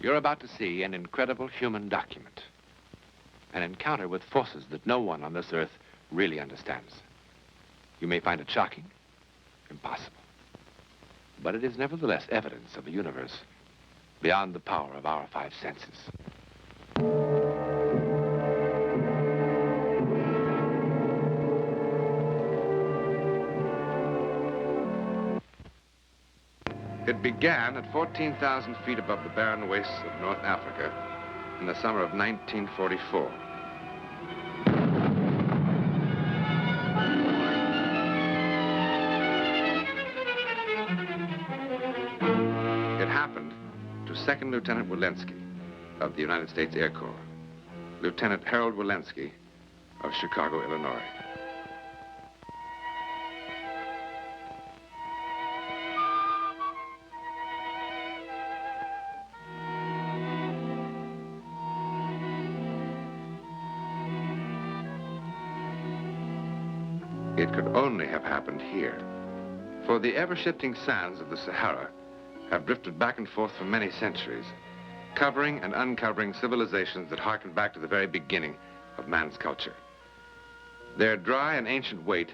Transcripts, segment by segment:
You're about to see an incredible human document. An encounter with forces that no one on this earth really understands. You may find it shocking, impossible. But it is nevertheless evidence of a universe beyond the power of our five senses. It began at 14,000 feet above the barren wastes of North Africa in the summer of 1944. It happened to Second Lieutenant Wilenski of the United States Air Corps, Lieutenant Harold Wilenski of Chicago, Illinois. It could only have happened here, for the ever-shifting sands of the Sahara have drifted back and forth for many centuries, covering and uncovering civilizations that harken back to the very beginning of man's culture. Their dry and ancient weight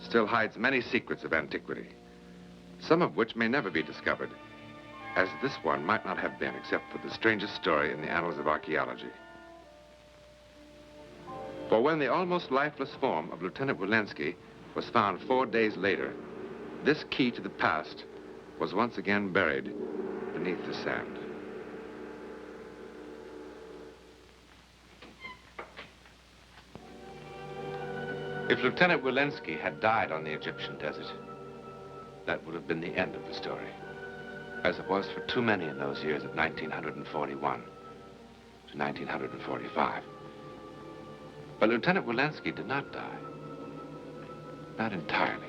still hides many secrets of antiquity, some of which may never be discovered, as this one might not have been except for the strangest story in the annals of archaeology. For when the almost lifeless form of Lieutenant Wilenski was found 4 days later, this key to the past was once again buried beneath the sand. If Lieutenant Wilenski had died on the Egyptian desert, that would have been the end of the story, as it was for too many in those years of 1941 to 1945. But Lieutenant Wilenski did not die. Not entirely.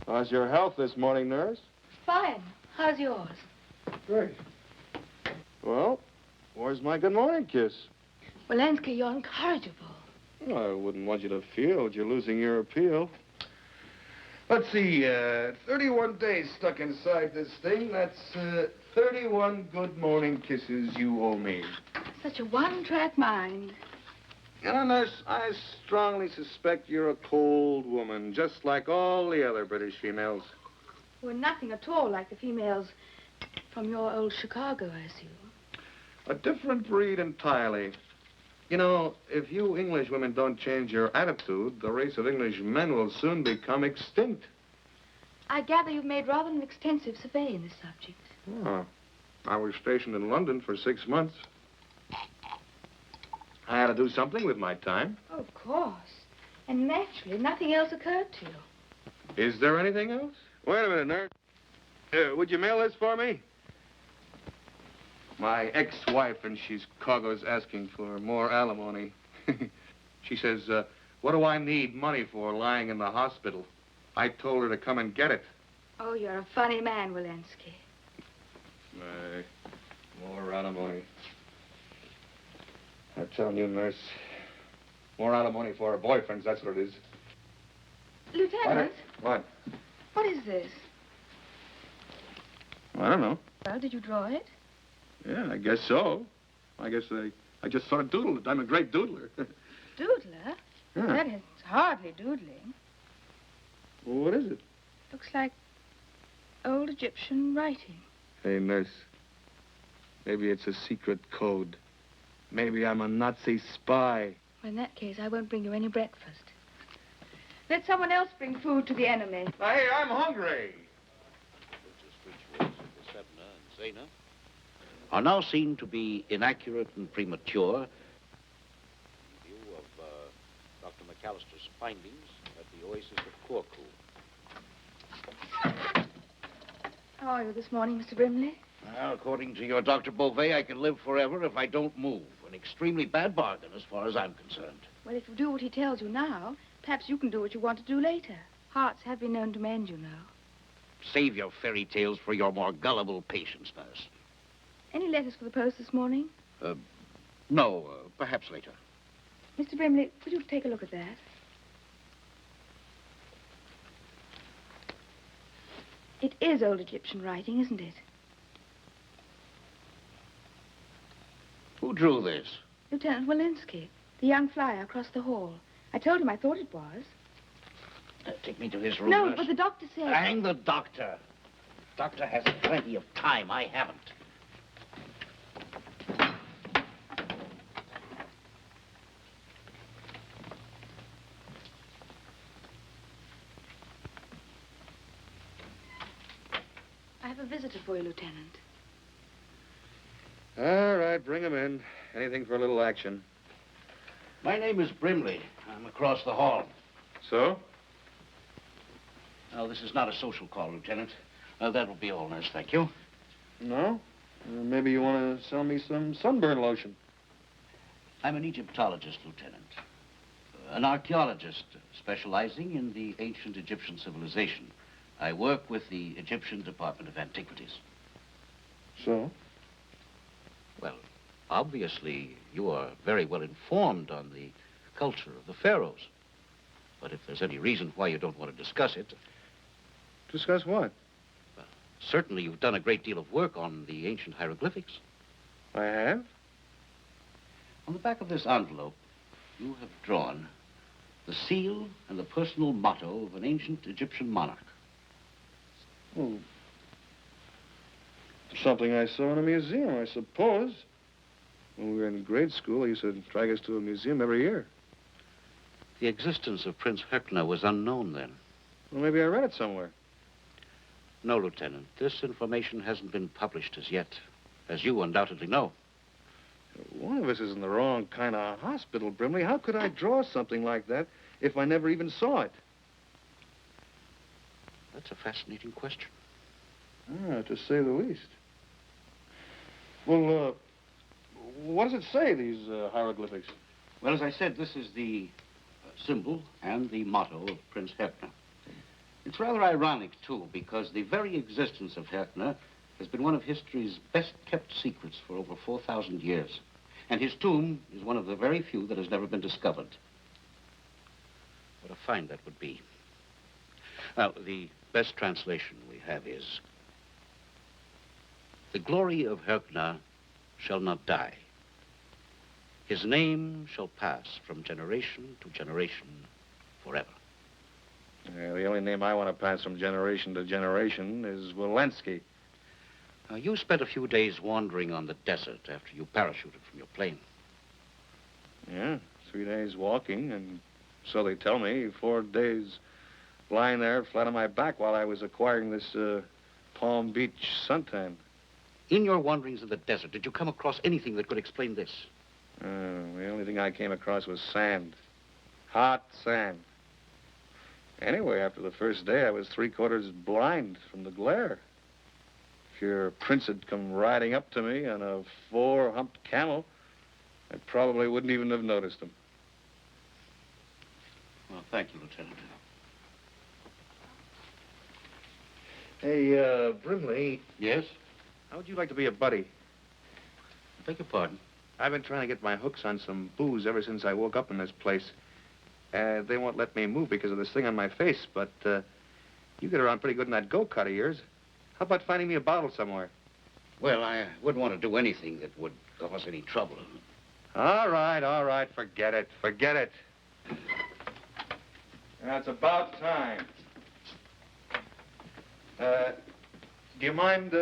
How's your health this morning, nurse? Fine. How's yours? Great. Well, where's my good morning kiss? Wilenski, you're incorrigible. Well, I wouldn't want you to feel that you're losing your appeal. Let's see, 31 days stuck inside this thing. That's 31 good morning kisses you owe me. Such a one-track mind. You know, nurse, I strongly suspect you're a cold woman, just like all the other British females. We're nothing at all like the females from your old Chicago, I assume. A different breed entirely. You know, if you English women don't change your attitude, the race of English men will soon become extinct. I gather you've made rather an extensive survey in this subject. Oh, I was stationed in London for 6 months. I had to do something with my time. Oh, of course. And naturally, nothing else occurred to you. Is there anything else? Wait a minute, nurse. Would you mail this for me? My ex-wife in Chicago's asking for more alimony. She says, what do I need money for lying in the hospital? I told her to come and get it. Oh, you're a funny man, Wilenski. More alimony. I'm telling you, nurse, more alimony for her boyfriends, that's what it is. Lieutenant? What? What is this? I don't know. Well, did you draw it? Yeah, I guess so. I guess I just sort of doodled it. I'm a great doodler. Doodler? Yeah. That is hardly doodling. Well, what is it? Looks like old Egyptian writing. Hey, nurse, maybe it's a secret code. Maybe I'm a Nazi spy. Well, in that case, I won't bring you any breakfast. Let someone else bring food to the enemy. Hey, I'm hungry. Are now seen to be inaccurate and premature in view of Dr. McAllister's findings at the oasis of Corfu. How are you this morning, Mr. Brimley? Well, according to your Dr. Beauvais, I can live forever if I don't move. An extremely bad bargain as far as I'm concerned. Well, if you do what he tells you now, perhaps you can do what you want to do later. Hearts have been known to mend, you know. Save your fairy tales for your more gullible patients, nurse. Any letters for the post this morning? No, perhaps later. Mr. Brimley, would you take a look at that? It is old Egyptian writing, isn't it? Who drew this? Lieutenant Wilenski, the young flyer across the hall. I told him I thought it was. Take me to his room. No, nurse. but the doctor said... Hang the doctor. Doctor has plenty of time. I haven't. I have a visitor for you, Lieutenant. All right, bring him in. Anything for a little action. My name is Brimley. I'm across the hall. So? Oh, this is not a social call, Lieutenant. That will be all, nurse. Thank you. No? Maybe you want to sell me some sunburn lotion. I'm an Egyptologist, Lieutenant. An archaeologist specializing in the ancient Egyptian civilization. I work with the Egyptian Department of Antiquities. So? Well, obviously, you are very well informed on the culture of the pharaohs. But if there's any reason why you don't want to discuss it... Discuss what? Certainly, you've done a great deal of work on the ancient hieroglyphics. I have? On the back of this envelope, you have drawn the seal and the personal motto of an ancient Egyptian monarch. Oh. Something I saw in a museum, I suppose. When we were in grade school, they used to drag us to a museum every year. The existence of Prince Herkner was unknown then. Well, maybe I read it somewhere. No, Lieutenant. This information hasn't been published as yet, as you undoubtedly know. One of us is in the wrong kind of hospital, Brimley. How could I draw something like that if I never even saw it? That's a fascinating question. To say the least. Well, what does it say, these hieroglyphics? Well, as I said, this is the symbol and the motto of Prince Herkner. It's rather ironic, too, because the very existence of Herkner has been one of history's best-kept secrets for over 4,000 years. And his tomb is one of the very few that has never been discovered. What a find that would be. Now, the best translation we have is, "The glory of Herkner shall not die. His name shall pass from generation to generation forever." Yeah, the only name I want to pass from generation to generation is Wilenski. Now, you spent a few days wandering on the desert after you parachuted from your plane. Yeah, 3 days walking, and so they tell me, 4 days lying there flat on my back while I was acquiring this Palm Beach suntan. In your wanderings in the desert, did you come across anything that could explain this? The only thing I came across was sand. Hot sand. Anyway, after the first day, I was 3/4 blind from the glare. If your prince had come riding up to me on a 4-humped camel, I probably wouldn't even have noticed him. Well, thank you, Lieutenant. Hey, Brimley, Yes? how would you like to be a buddy? I beg your pardon. I've been trying to get my hooks on some booze ever since I woke up in this place. They won't let me move because of this thing on my face, but you get around pretty good in that go-kart of yours. How about finding me a bottle somewhere? Well, I wouldn't want to do anything that would cause any trouble. All right, forget it. Now, it's about time. Do you mind,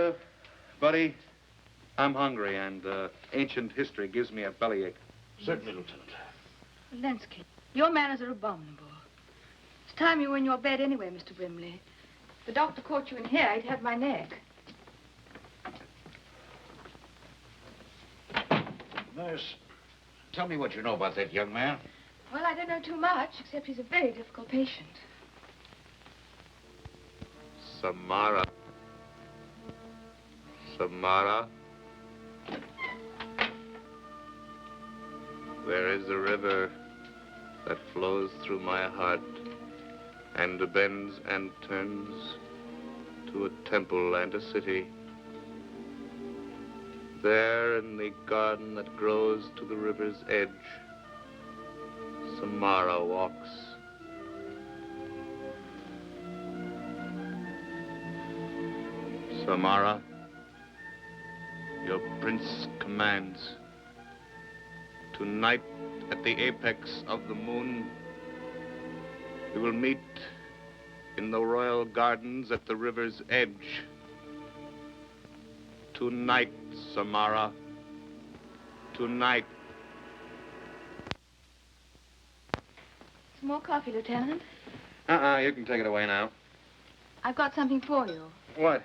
buddy? I'm hungry, and ancient history gives me a bellyache. Certainly, Lieutenant. Wilenski, your manners are abominable. It's time you were in your bed anyway, Mr. Brimley. If the doctor caught you in here, he'd have my neck. Nurse, tell me what you know about that young man. Well, I don't know too much, except he's a very difficult patient. Samara. There is a river that flows through my heart and bends and turns to a temple and a city. There in the garden that grows to the river's edge, Samara walks. Samara, your prince commands. Tonight, at the apex of the moon, we will meet in the royal gardens at the river's edge. Tonight, Samara. Tonight. Some more coffee, Lieutenant? You can take it away now. I've got something for you. What?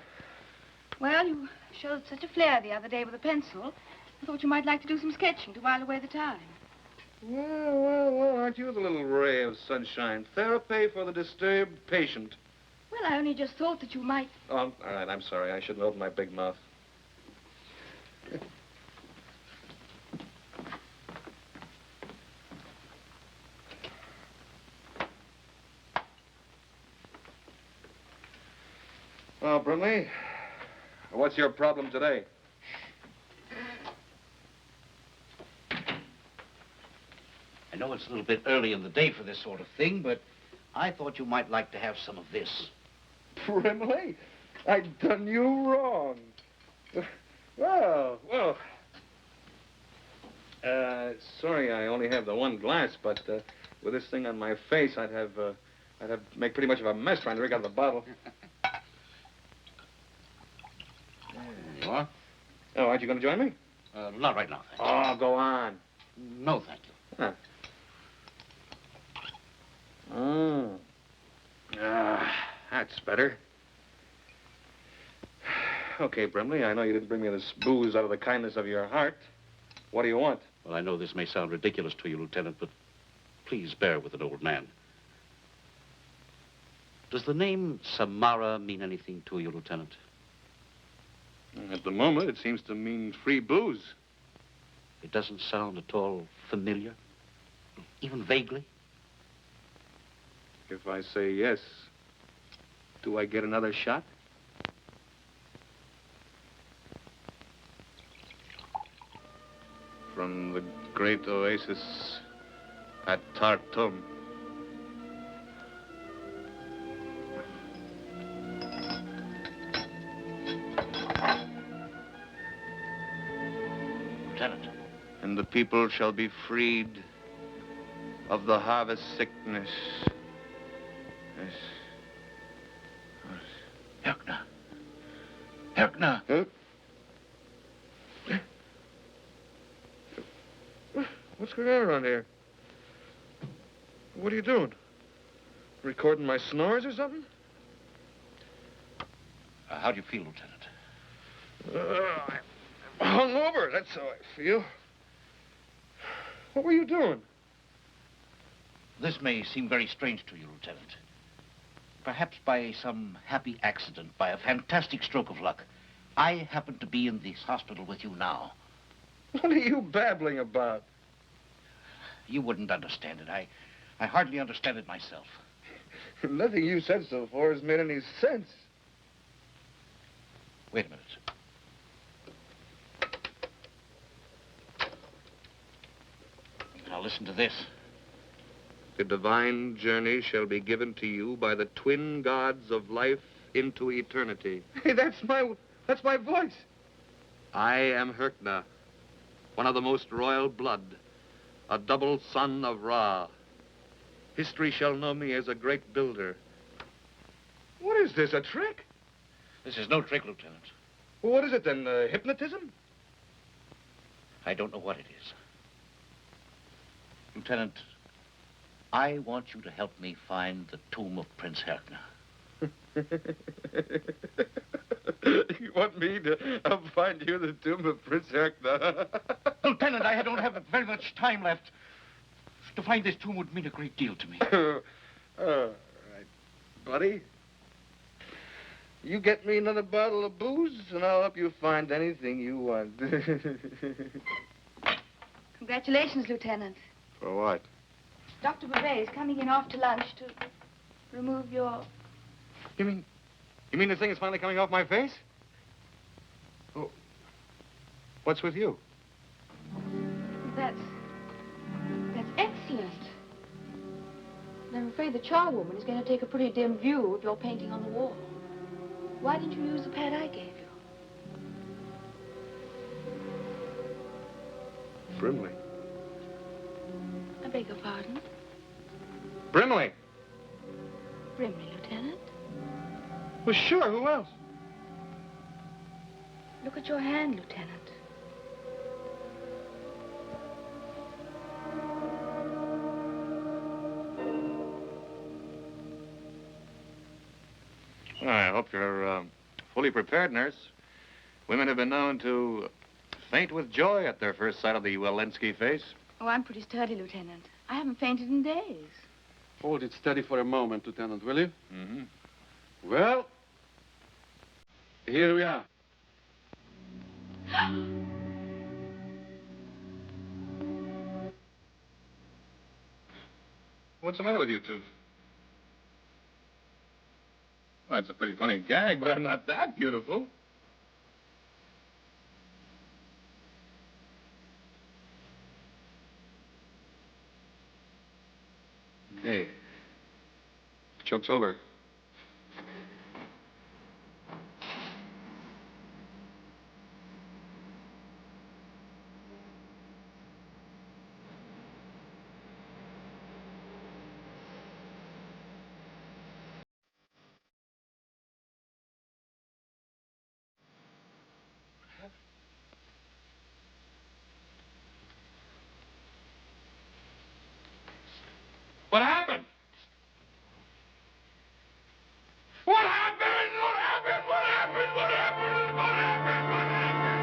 Well, you showed such a flair the other day with a pencil. I thought you might like to do some sketching to while away the time. Well, aren't you the little ray of sunshine? Therapy for the disturbed patient. Well, I only just thought that you might... Oh, all right, I'm sorry. I shouldn't open my big mouth. Well, Brimley, what's your problem today? I know it's a little bit early in the day for this sort of thing, but I thought you might like to have some of this. Brimley, I've done you wrong. Well. Sorry, I only have the one glass, but with this thing on my face, I'd have to make pretty much of a mess trying to drink out of the bottle. There you are. Oh, aren't you going to join me? Not right now, thank you. Oh, go on. No, thank you. Huh. That's better. Okay, Brimley, I know you didn't bring me this booze out of the kindness of your heart. What do you want? Well, I know this may sound ridiculous to you, Lieutenant, but please bear with an old man. Does the name Samara mean anything to you, Lieutenant? At the moment, it seems to mean free booze. It doesn't sound at all familiar, even vaguely? If I say yes, do I get another shot? From the great oasis at Tartum. Lieutenant. And the people shall be freed of the harvest sickness. Yes. Herkner. Huh? What's going on around here? What are you doing? Recording my snores or something? How do you feel, Lieutenant? I'm hungover, that's how I feel. What were you doing? This may seem very strange to you, Lieutenant. Perhaps by some happy accident, by a fantastic stroke of luck, I happen to be in this hospital with you now. What are you babbling about? You wouldn't understand it. I hardly understand it myself. Nothing you said so far has made any sense. Wait a minute. Now listen to this. The divine journey shall be given to you by the twin gods of life into eternity. Hey, that's my voice. I am Herkner, one of the most royal blood, a double son of Ra. History shall know me as a great builder. What is this, a trick? This is no trick, Lieutenant. Well, what is it then, hypnotism? I don't know what it is. Lieutenant, I want you to help me find the tomb of Prince Herkner. You want me to help find you the tomb of Prince Herkner? Lieutenant, I don't have very much time left. To find this tomb would mean a great deal to me. All right, buddy. You get me another bottle of booze, and I'll help you find anything you want. Congratulations, Lieutenant. For what? Dr. Beret is coming in after lunch to remove your... You mean the thing is finally coming off my face? Oh, what's with you? That's excellent. And I'm afraid the charwoman is going to take a pretty dim view of your painting on the wall. Why didn't you use the pad I gave you? Brimley. I beg your pardon? Brimley? Brimley, Lieutenant. Well, sure, who else? Look at your hand, Lieutenant. Well, I hope you're fully prepared, nurse. Women have been known to faint with joy at their first sight of the Wilenski face. Oh, I'm pretty sturdy, Lieutenant. I haven't fainted in days. Hold it steady for a moment, Lieutenant, will you? Mm-hmm. Well, here we are. What's the matter with you two? Well, it's a pretty funny gag, but I'm not that beautiful. Hey, joke's over. What happened? What happened? What happened? What happened? What happened? What happened? What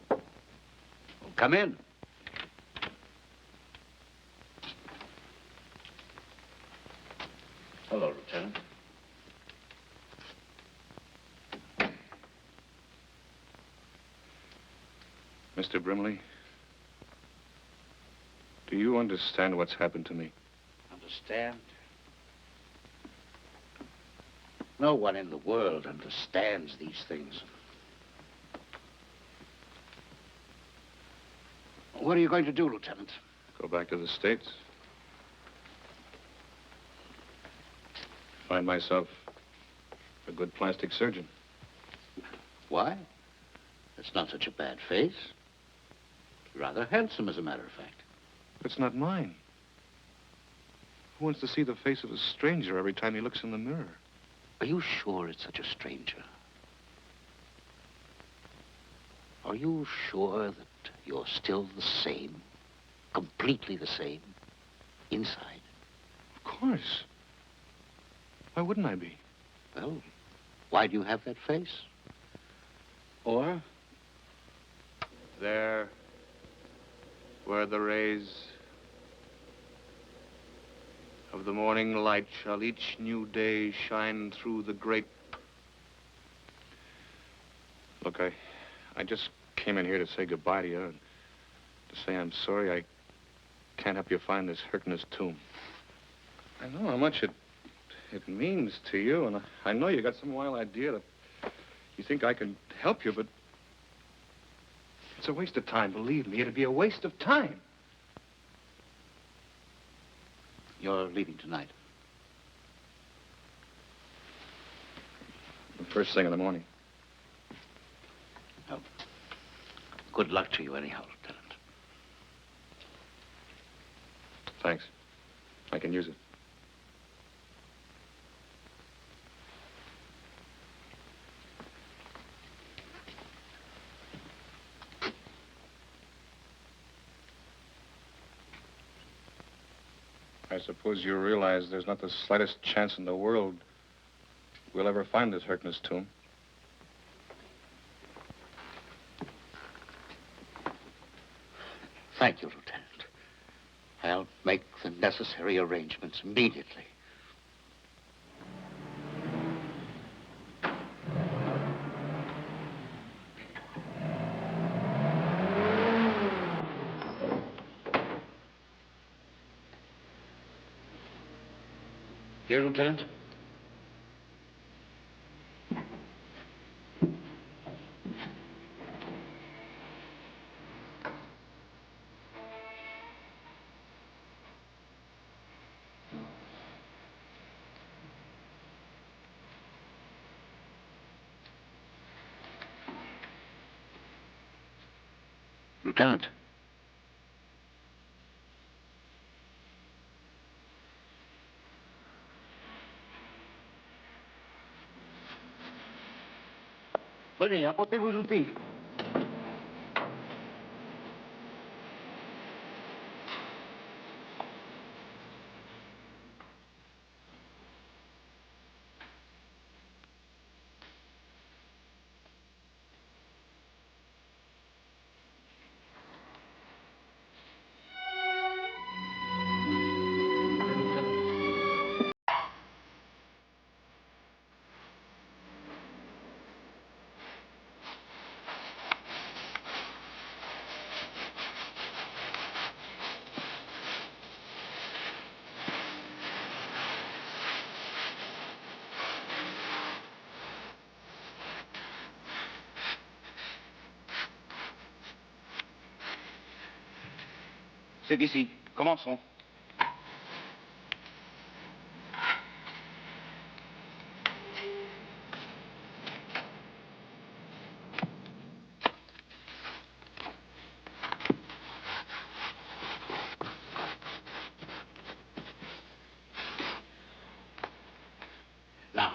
happened? Come in. Hello, Lieutenant. Mr. Brimley, do you understand what's happened to me? Understand? No one in the world understands these things. What are you going to do, Lieutenant? Go back to the States. Find myself a good plastic surgeon. Why? That's not such a bad face. Rather handsome, as a matter of fact. It's not mine. Who wants to see the face of a stranger every time he looks in the mirror? Are you sure it's such a stranger? Are you sure that you're still the same, completely the same, inside? Of course. Why wouldn't I be? Well, why do you have that face? Or? There, where the rays of the morning light shall each new day shine through the grape. Look, I just came in here to say goodbye to you and to say I'm sorry I can't help you find this Herkner's tomb. I know how much it means to you, and I know you got some wild idea that you think I can help you, but it's a waste of time, believe me. It'd be a waste of time. You're leaving tonight. The first thing in the morning. Well, good luck to you anyhow, Lieutenant. Thanks. I can use it. I suppose you realize there's not the slightest chance in the world we'll ever find this Herkner's tomb. Thank you, Lieutenant. I'll make the necessary arrangements immediately. Here, Lieutenant? Lieutenant. Venez, apportez vos outils. C'est ici. Commençons. Là.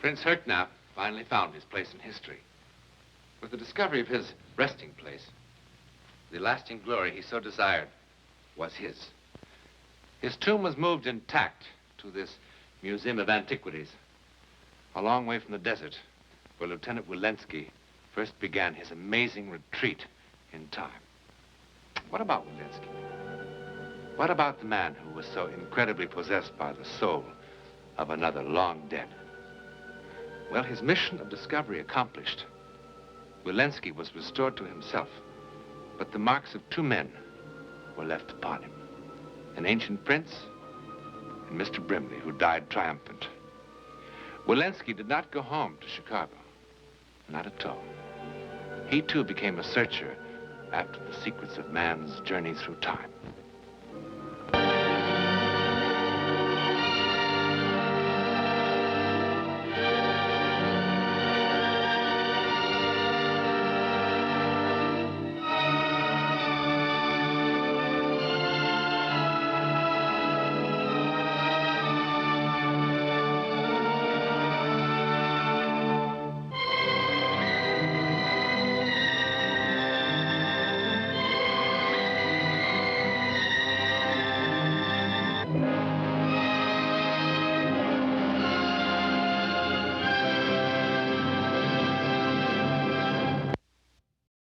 Prince Herknap finally found his place in history. With the discovery of his resting place, the lasting glory he so desired was his. His tomb was moved intact to this Museum of Antiquities, a long way from the desert, where Lieutenant Wilenski first began his amazing retreat in time. What about Wilenski? What about the man who was so incredibly possessed by the soul of another long dead? Well, his mission of discovery accomplished, Wilenski was restored to himself, but the marks of two men were left upon him. An ancient prince and Mr. Brimley, who died triumphant. Wilenski did not go home to Chicago, not at all. He too became a searcher after the secrets of man's journey through time.